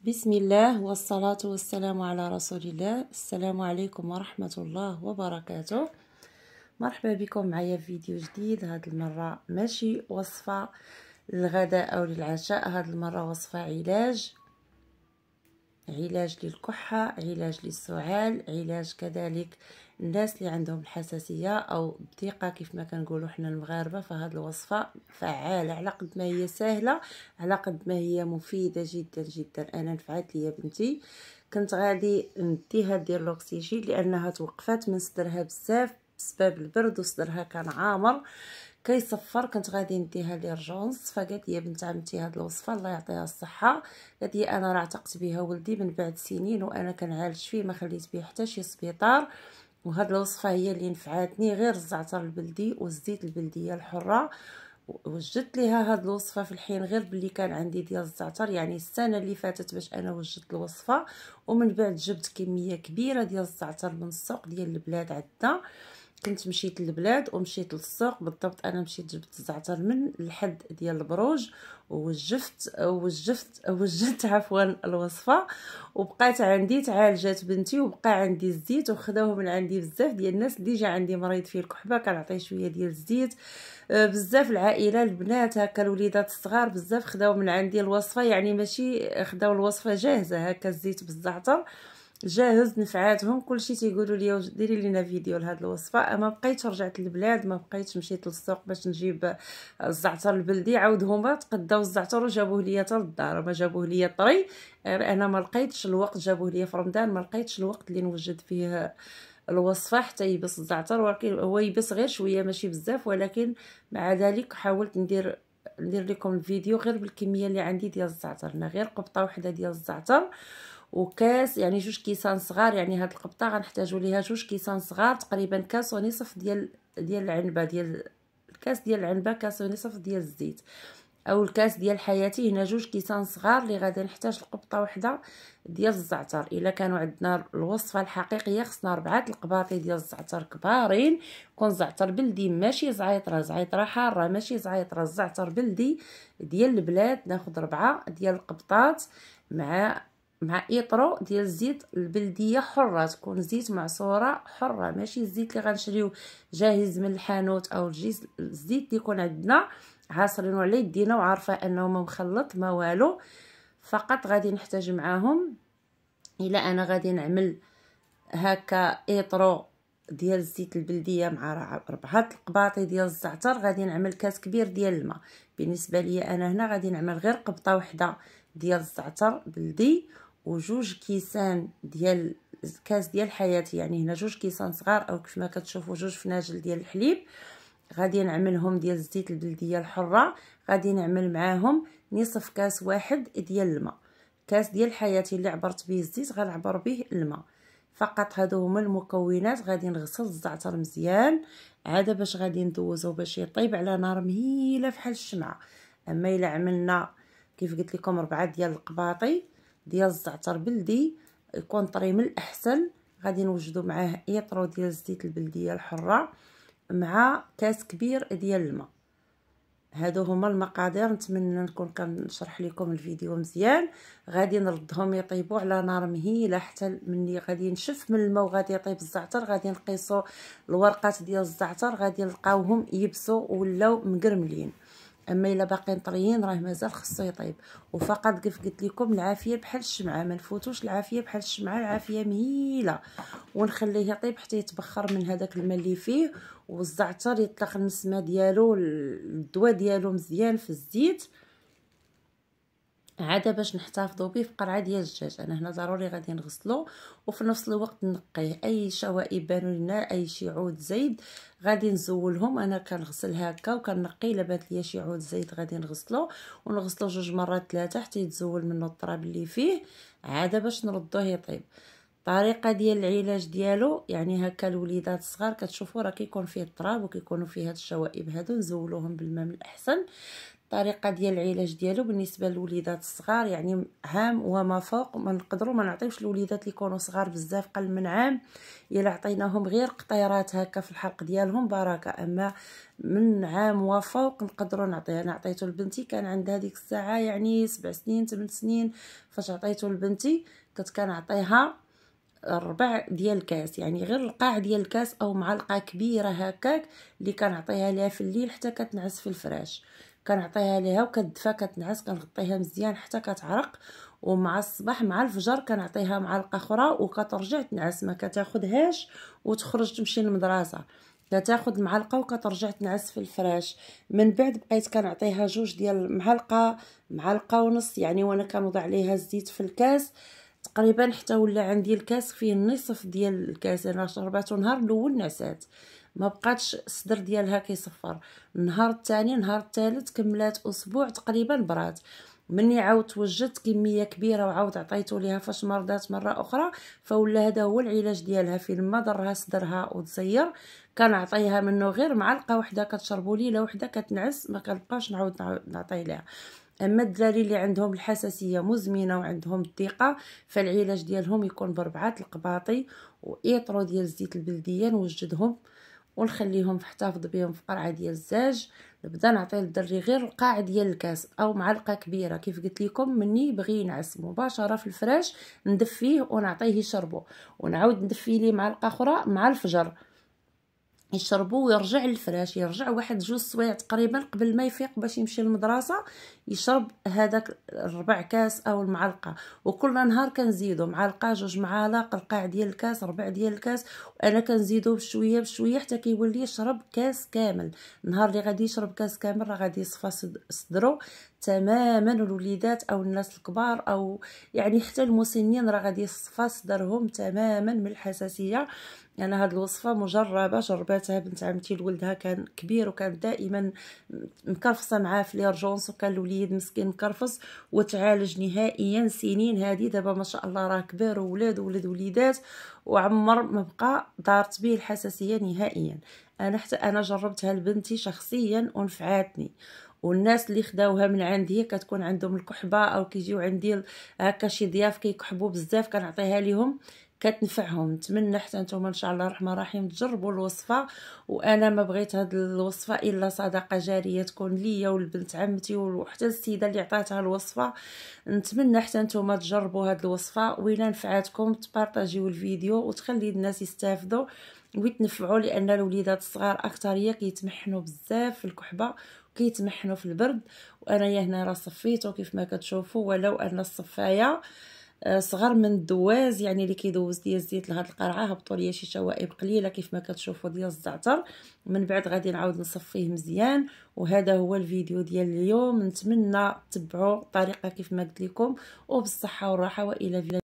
بسم الله والصلاة والسلام على رسول الله. السلام عليكم ورحمة الله وبركاته. مرحبا بكم معايا في فيديو جديد. هاد المرة ماشي وصفة للغداء أو للعشاء، هاد المرة وصفة علاج للكحة، علاج للسعال، علاج كذلك الناس اللي عندهم الحساسية أو الضيقة كيف ما كنقولوا حنا المغاربة. فهاد الوصفة فعالة على قد ما هي سهلة، على قد ما هي مفيدة جدا جدا. أنا نفعت لي بنتي، كنت غادي نديها دير لوكسيجين لأنها توقفات من صدرها بزاف بسبب البرد وصدرها كان عامر كيصفر. كنت غادي نديها ليرجونس، فقالت لي بنت عمتي هاد الوصفه الله يعطيها الصحه، قالت لي انا راه عتقت بها ولدي من بعد سنين وانا كنعالج فيه ما خليت به حتى شي سبيطار، وهاد الوصفه هي اللي نفعاتني غير الزعتر البلدي والزيت البلديه الحره. وجدت ليها هاد الوصفه في الحين غير باللي كان عندي ديال الزعتر، يعني السنه اللي فاتت باش انا وجدت الوصفه، ومن بعد جبت كميه كبيره ديال الزعتر من السوق ديال البلاد عندنا. كنت مشيت للبلاد ومشيت للسوق بالضبط، انا مشيت جبت الزعتر من الحد ديال البروج وجدت عفوا الوصفه، وبقات عندي تعالجات بنتي وبقى عندي الزيت، وخداوه من عندي بزاف ديال الناس اللي جا عندي مريض فيه الكحبه كنعطيه شويه ديال الزيت. بزاف العائله البنات هكا الوليدات الصغار بزاف خداو من عندي الوصفه، يعني ماشي خداو الوصفه جاهزه هكا الزيت بالزعتر جاهز نفعاتهم كلشي. تيقولوا لي ديري لينا فيديو لهاد الوصفه. اما بقيت رجعت للبلاد، ما بقيتش مشيت للسوق باش نجيب الزعتر البلدي، عاود هما تقداو الزعتر وجابوه ليا حتى للدار، ما جابوه ليا طري. انا ما لقيتش الوقت، جابوه ليا في رمضان ما لقيتش الوقت اللي نوجد فيه الوصفه حتى يبس الزعتر، ولكن هو يبس غير شويه ماشي بزاف، ولكن مع ذلك حاولت ندير لكم الفيديو غير بالكميه اللي عندي ديال الزعتر. انا غير قبطه وحده ديال الزعتر وكاس، يعني جوج كيسان صغار، يعني هاد القبطه غنحتاجوا ليها جوج كيسان صغار تقريبا كاس ونصف ديال العنبه، ديال الكاس ديال العنبه، كاس ونصف ديال الزيت، او الكاس ديال حياتي هنا جوج كيسان صغار اللي غادي نحتاج لقبطه وحده ديال الزعتر. الا كانوا عندنا الوصفه الحقيقيه خصنا 4 القباطي ديال الزعتر كبارين، يكون زعتر بلدي ماشي زعيطره حاره، ماشي زعيطره، الزعتر بلدي ديال البلاد. ناخذ 4 ديال القبطات مع ايطرو ديال الزيت البلديه حره، تكون زيت معصوره حره، ماشي الزيت اللي غنشريو جاهز من الحانوت، او الزيت اللي يكون عندنا عاصرينو على يدينا وعارفه انه ما مخلط ما والو. فقط غادي نحتاج معاهم، الا انا غادي نعمل هكا ايطرو ديال الزيت البلديه مع 4 القباطي ديال الزعتر، غادي نعمل كاس كبير ديال الماء. بالنسبه لي انا هنا غادي نعمل غير قبطه وحده ديال الزعتر بلدي وجوج كيسان ديال كاس ديال حياتي، يعني هنا جوج كيسان صغار او كيف ما كتشوفوا جوج فناجل ديال الحليب. غادي نعملهم ديال الزيت البلديه الحره، غادي نعمل معاهم نصف كاس واحد ديال الماء. كاس ديال حياتي اللي عبرت به الزيت غنعبر به الماء فقط. هادو هما المكونات. غادي نغسل الزعتر مزيان عاد باش غادي ندوزو باش يطيب على نار مهيله فحال الشمعه. اما الا عملنا كيف قلت لكم 4 ديال القباطي ديال الزعتر بلدي يكون طري من الاحسن، غادي نوجدو معاه ايطرو ديال الزيت البلديه الحره مع كاس كبير ديال الماء. هادو هما المقادير. نتمنى نكون كنشرح لكم الفيديو مزيان. غادي نردهم يطيبوا على نار مهيله حتى ملي غادي نشف من الماء وغادي يطيب الزعتر، غادي نقيسوا الورقات ديال الزعتر غادي نلقاوهم يبسوا ولاو مقرملين. اما الا باقيين طريين راه مازال خصو يطيب. وفقط كيف قلت لكم العافيه بحال الشمعه، ما نفوتوش العافيه بحال الشمعه، العافيه مهيله، ونخليه يطيب حتى يتبخر من هذاك الماء اللي فيه، والزعتر يطلق النسمه ديالو الدواء ديالو مزيان في الزيت. عاده باش نحتفظوا به في قرعه ديال الدجاج، انا هنا ضروري غادي نغسلو وفي نفس الوقت نقيه. اي شوائب بانوا لنا، اي شي عود زيد غادي نزولهم. انا كنغسل هكا وكنقي، الا بات ليا شي عود زيد غادي نغسلو ونغسلو 2 مرات 3 حتى يتزول منه التراب اللي فيه، عاده باش نردوه يطيب. الطريقه ديال العلاج ديالو يعني هكا الوليدات الصغار كتشوفوا راه كيكون فيه التراب وكيكونوا فيه هاد الشوائب هادو، نزولوهم بالماء من الاحسن. الطريقه ديال العلاج ديالو بالنسبه للوليدات الصغار يعني عام وما فوق. ما نقدروا ما نعطيوش الوليدات اللي يكونوا صغار بزاف قل من عام، الا عطيناهم غير قطيرات هكا في الحلق ديالهم بركه. اما من عام وفوق نقدروا نعطيها. انا عطيته لبنتي كان عندها ديك الساعه يعني 7 سنين 8 سنين، فاش عطيته لبنتي كنت كنعطيها ربع ديال الكاس، يعني غير القاع ديال الكاس او معلقه كبيره هكاك اللي كنعطيها ليها في الليل حتى كتنعس في الفراش. كنعطيها ليها وكتدفى كتنعس، كنغطيها مزيان حتى كتعرق، ومع الصباح مع الفجر كنعطيها معلقه اخرى وكترجع تنعس. ما كتاخذهاش وتخرج تمشي للمدرسه، كتاخذ المعلقه وكترجع تنعس في الفراش. من بعد بقيت كنعطيها جوج ديال معلقه ونص يعني، وانا كنوضع عليها الزيت في الكاس تقريبا حتى ولا عندي الكاس فيه النصف ديال الكاس. انا شربته نهار الاول نعسات، ما بقاتش الصدر ديالها كيصفر. النهار الثاني النهار الثالث كملات اسبوع تقريبا برات. مني عاود توجدت كميه كبيره وعاود عطيته ليها فاش مرضات مره اخرى، فولا هذا هو العلاج ديالها. فين ما ضرها صدرها وتزير كنعطيها منه غير معلقه واحده كتشربوا ليله وحده كتنعس، ما كنبقاش نعاود نعطي ليها. اما الدراري اللي عندهم الحساسيه مزمنه وعندهم الضيقه فالعلاج ديالهم يكون بربعه القباطي وايطرو ديال الزيت البلديه نوجدهم ونخليهم نحتفظ بهم في قرعه ديال الزاج. نبدا نعطي للدري غير القاع ديال الكاس او معلقه كبيره كيف قلت لكم. مني بغي ينعس مباشره في الفراش ندفيه ونعطيه يشربو، ونعاود ندفي ليه معلقه اخرى مع الفجر يشربوا ويرجع للفراش. يرجع واحد جوج سوايع تقريبا قبل ما يفيق باش يمشي للمدرسه يشرب هذاك ربع كاس او المعلقه. وكل نهار كنزيدو معلقه جوج معالق القاع ديال الكاس ربع ديال الكاس، وانا كنزيدو بشويه بشويه حتى كيولي يشرب كاس كامل. النهار اللي غادي يشرب كاس كامل راه غادي يصفى صدرو تماما. الوليدات او الناس الكبار او يعني حتى المسنين راه غادي يصفى صدرهم تماما من الحساسيه. انا هاد الوصفه مجربه جربتها بنت عمتي لولدها كان كبير وكان دائما مكرفصه معاه في ليرجونس، وكان الوليد مسكين مكرفص وتعالج نهائيا سنين. هادي دابا ما شاء الله راه كبير وولاد وولد وليدات وعمر ما بقى دارت به الحساسيه نهائيا. انا حتى انا جربتها لبنتي شخصيا ونفعاتني، والناس اللي خداوها من عندي كتكون عندهم الكحبه او كيجيو عندي هكا شي ضياف كيكحبوا بزاف كنعطيها ليهم كتنفعهم. نتمنى حتى نتوما ان شاء الله الرحمن الرحيم تجربوا الوصفه. وانا ما بغيت هاد الوصفه الا صدقه جاريه تكون ليا ولبنت عمتي وحتى السيده اللي عطاتها الوصفه. نتمنى حتى نتوما تجربوا هاد الوصفه، وإلا نفعاتكم تبارطاجيو الفيديو وتخلي الناس يستافدوا ويتنفعوا، لان الوليدات الصغار اكثريه كيتمحنوا بزاف في الكحبه وكيتمحنوا في البرد. وانا هنا راه صفيته كيف ما كتشوفوا، ولو ان الصفايه صغر من الدواز يعني اللي كيدوز ديال الزيت لهاد القرعه. هبطوا ليا شي شوائب قليله كيف ما كتشوفوا ديال الزعتر. من بعد غادي نعاود نصفيه مزيان. وهذا هو الفيديو ديال اليوم. نتمنى تتبعوا الطريقه كيف ما قلت لكم وبالصحه والراحه والى